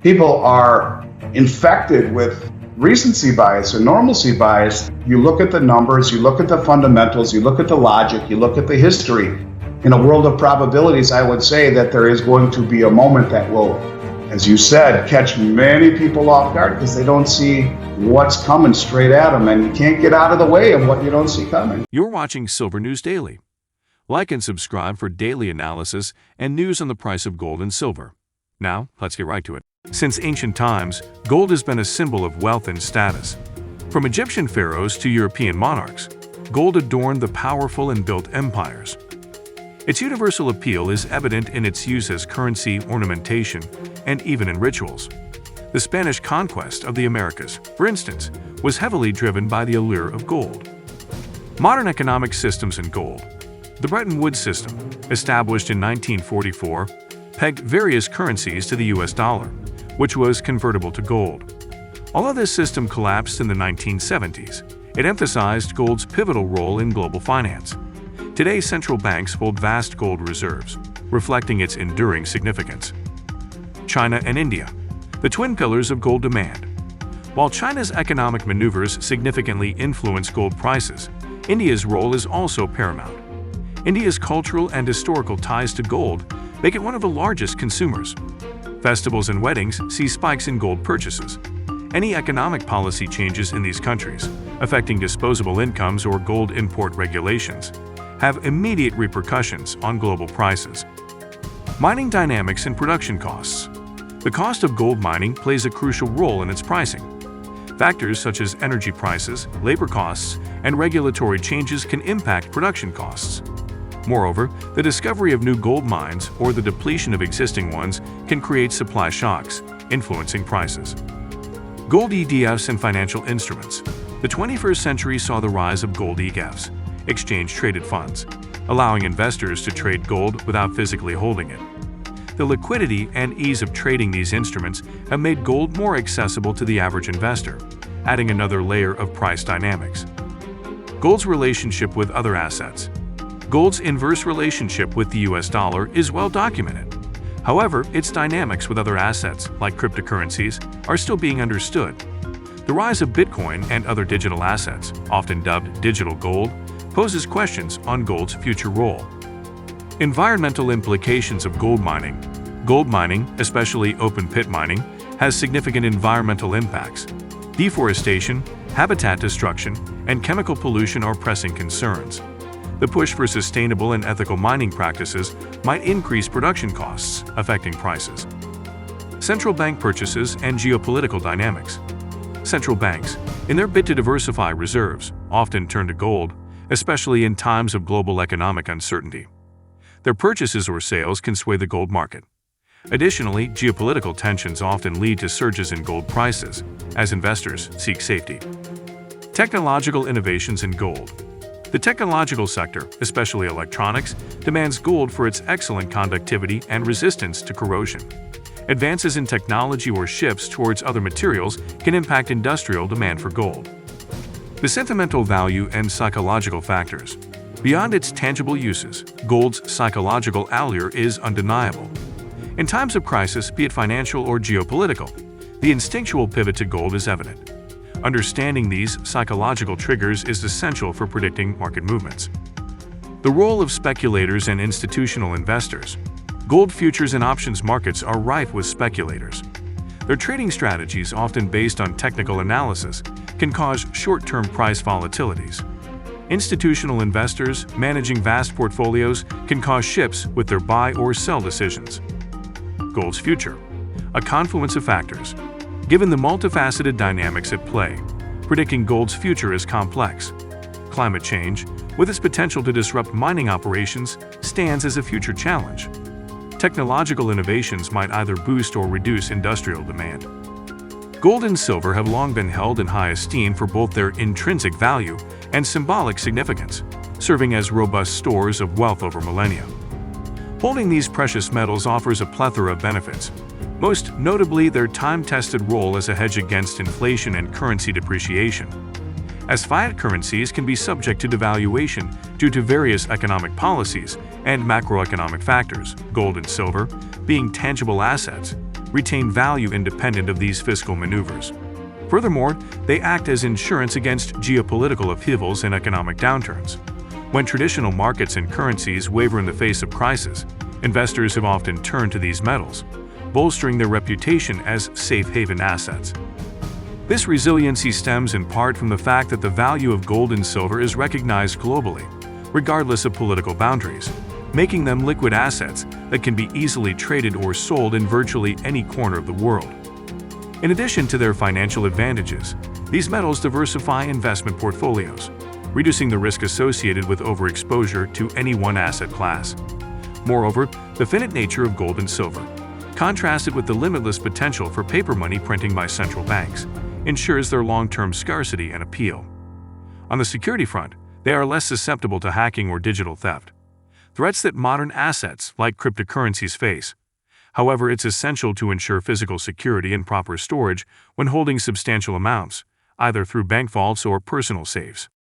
people are infected with recency bias or normalcy bias. You look at the numbers, you look at the fundamentals, you look at the logic, you look at the history. In a world of probabilities, I would say that there is going to be a moment that will, as you said, catch many people off guard because they don't see what's coming straight at them, and you can't get out of the way of what you don't see coming. You're watching Silver News Daily. Like and subscribe for daily analysis and news on the price of gold and silver. Now, let's get right to it. Since ancient times, gold has been a symbol of wealth and status. From Egyptian pharaohs to European monarchs, gold adorned the powerful and built empires. Its universal appeal is evident in its use as currency, ornamentation, and even in rituals. The Spanish conquest of the Americas, for instance, was heavily driven by the allure of gold. Modern economic systems and gold. The Bretton Woods system, established in 1944, pegged various currencies to the US dollar, which was convertible to gold. Although this system collapsed in the 1970s, it emphasized gold's pivotal role in global finance. Today, central banks hold vast gold reserves, reflecting its enduring significance. China and India, the twin pillars of gold demand. While China's economic maneuvers significantly influence gold prices, India's role is also paramount. India's cultural and historical ties to gold make it one of the largest consumers. Festivals and weddings see spikes in gold purchases. Any economic policy changes in these countries, affecting disposable incomes or gold import regulations, have immediate repercussions on global prices. Mining dynamics and production costs. The cost of gold mining plays a crucial role in its pricing. Factors such as energy prices, labor costs, and regulatory changes can impact production costs. Moreover, the discovery of new gold mines or the depletion of existing ones can create supply shocks, influencing prices. Gold ETFs and financial instruments. The 21st century saw the rise of gold ETFs, exchange-traded funds, allowing investors to trade gold without physically holding it. The liquidity and ease of trading these instruments have made gold more accessible to the average investor, adding another layer of price dynamics. Gold's relationship with other assets. Gold's inverse relationship with the US dollar is well documented. However, its dynamics with other assets, like cryptocurrencies, are still being understood. The rise of Bitcoin and other digital assets, often dubbed digital gold, poses questions on gold's future role. Environmental implications of gold mining. Gold mining, especially open-pit mining, has significant environmental impacts. Deforestation, habitat destruction, and chemical pollution are pressing concerns. The push for sustainable and ethical mining practices might increase production costs, affecting prices. Central bank purchases and geopolitical dynamics. Central banks, in their bid to diversify reserves, often turn to gold, especially in times of global economic uncertainty. Their purchases or sales can sway the gold market. Additionally, geopolitical tensions often lead to surges in gold prices, as investors seek safety. Technological innovations in gold. The technological sector, especially electronics, demands gold for its excellent conductivity and resistance to corrosion. Advances in technology or shifts towards other materials can impact industrial demand for gold. The sentimental value and psychological factors. Beyond its tangible uses, gold's psychological allure is undeniable. In times of crisis, be it financial or geopolitical, the instinctual pivot to gold is evident. Understanding these psychological triggers is essential for predicting market movements. The role of speculators and institutional investors. Gold futures and options markets are rife with speculators. Their trading strategies, often based on technical analysis, can cause short-term price volatilities. Institutional investors managing vast portfolios can cause shifts with their buy or sell decisions. Gold's future. A confluence of factors. Given the multifaceted dynamics at play, predicting gold's future is complex. Climate change, with its potential to disrupt mining operations, stands as a future challenge. Technological innovations might either boost or reduce industrial demand. Gold and silver have long been held in high esteem for both their intrinsic value and symbolic significance, serving as robust stores of wealth over millennia. Holding these precious metals offers a plethora of benefits, most notably their time-tested role as a hedge against inflation and currency depreciation. As fiat currencies can be subject to devaluation due to various economic policies and macroeconomic factors, gold and silver, being tangible assets, retain value independent of these fiscal maneuvers. Furthermore, they act as insurance against geopolitical upheavals and economic downturns. When traditional markets and currencies waver in the face of crisis, investors have often turned to these metals, bolstering their reputation as safe haven assets. This resiliency stems in part from the fact that the value of gold and silver is recognized globally, regardless of political boundaries, making them liquid assets that can be easily traded or sold in virtually any corner of the world. In addition to their financial advantages, these metals diversify investment portfolios, reducing the risk associated with overexposure to any one asset class. Moreover, the finite nature of gold and silver, contrasted with the limitless potential for paper money printing by central banks, ensures their long-term scarcity and appeal. On the security front, they are less susceptible to hacking or digital theft, threats that modern assets like cryptocurrencies face. However, it's essential to ensure physical security and proper storage when holding substantial amounts, either through bank vaults or personal safes.